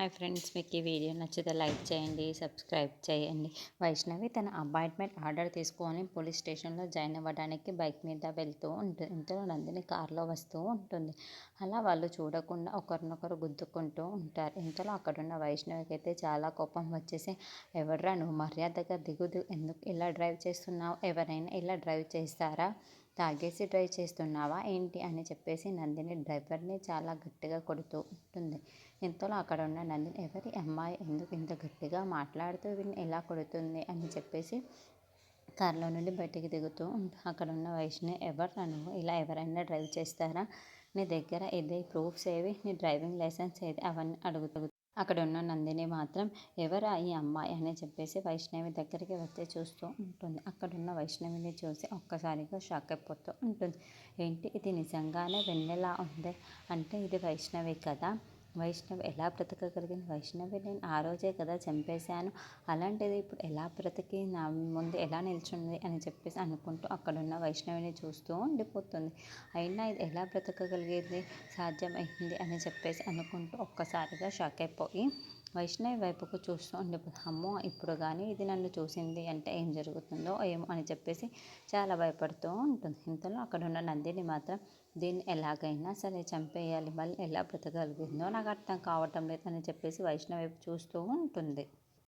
Hi friends, మీకు ఈ video నచ్చితే లైక్ చేయండి, సబ్స్క్రైబ్ చేయండి. వైష్ణవి తన అపాయింట్మెంట్ ఆర్డర్ తీసుకొని పోలీస్ స్టేషన్లో జాయిన్ అవ్వడానికి బైక్ మీద వెళ్తూ ఉంటుంది. ఇంతలో నందిని కారులో వస్తూ ఉంటుంది. అలా వాళ్ళు చూడకుండా ఒకరినొకరు గుద్దుకుంటూ ఉంటారు. ఇంతలో అక్కడున్న వైష్ణవికి అయితే చాలా కోపం వచ్చేసి, ఎవర్రా నువ్వు, మర్యాదగా దిగుదు, ఎందుకు ఇలా డ్రైవ్ చేస్తున్నావు, ఎవరైనా ఇలా డ్రైవ్ చేస్తారా, తాగేసి డ్రైవ్ చేస్తున్నావా ఏంటి అని చెప్పేసి నందిని డ్రైవర్ని చాలా గట్టిగా కొడుతూ ఉంటుంది. ఇంతలో అక్కడ ఉన్న నందిని, ఎవరి అమ్మాయి, ఎందుకు ఇంత గట్టిగా మాట్లాడుతూ వీడిని ఎలా కొడుతుంది అని చెప్పేసి కారులో నుండి బయటికి దిగుతూ అక్కడ ఉన్న వైష్ణవి, ఎవరు నువ్వు, ఇలా ఎవరైనా డ్రైవ్ చేస్తారా, నీ దగ్గర ఇదే ప్రూఫ్స్ ఏవి, నీ డ్రైవింగ్ లైసెన్స్ ఏది, అవన్నీ అడుగుతూ అక్కడ ఉన్న నందిని మాత్రం ఎవరా ఈ అమ్మాయి అని చెప్పేసి వైష్ణవి దగ్గరికి వచ్చి చూస్తూ ఉంటుంది. అక్కడున్న వైష్ణవిని చూసి ఒక్కసారిగా షాక్ అయిపోతూ ఉంటుంది. ఏంటి ఇది నిజంగానే వెన్నెలా ఉంది, అంటే ఇది వైష్ణవి కదా, వైష్ణవి ఎలా బ్రతకగలిగింది, వైష్ణవి నేను ఆ రోజే కదా చంపేశాను, అలాంటిది ఇప్పుడు ఎలా బ్రతికి నా ముందు ఎలా నిల్చుంది అని చెప్పేసి అనుకుంటూ అక్కడున్న వైష్ణవిని చూస్తూ ఉండిపోతుంది. అయినా ఇది ఎలా బ్రతకగలిగేది, సాధ్యమైంది అని చెప్పేసి అనుకుంటూ ఒక్కసారిగా షాక్ అయిపోయి వైష్ణవి వైపుకు చూస్తూ ఉండిపోతుంది. అమ్మో, ఇప్పుడు కానీ ఇది నన్ను చూసింది అంటే ఏం జరుగుతుందో ఏమో అని చెప్పేసి చాలా భయపడుతూ ఉంటుంది. ఇంతలో అక్కడ ఉన్న నందిని మాత్రం దీన్ని ఎలాగైనా సరే చంపేయాలి, మళ్ళీ ఎలా బ్రతకగలిగిందో నాకు అర్థం కావటం లేదు అని చెప్పేసి వైష్ణవి వైపు చూస్తూ ఉంటుంది.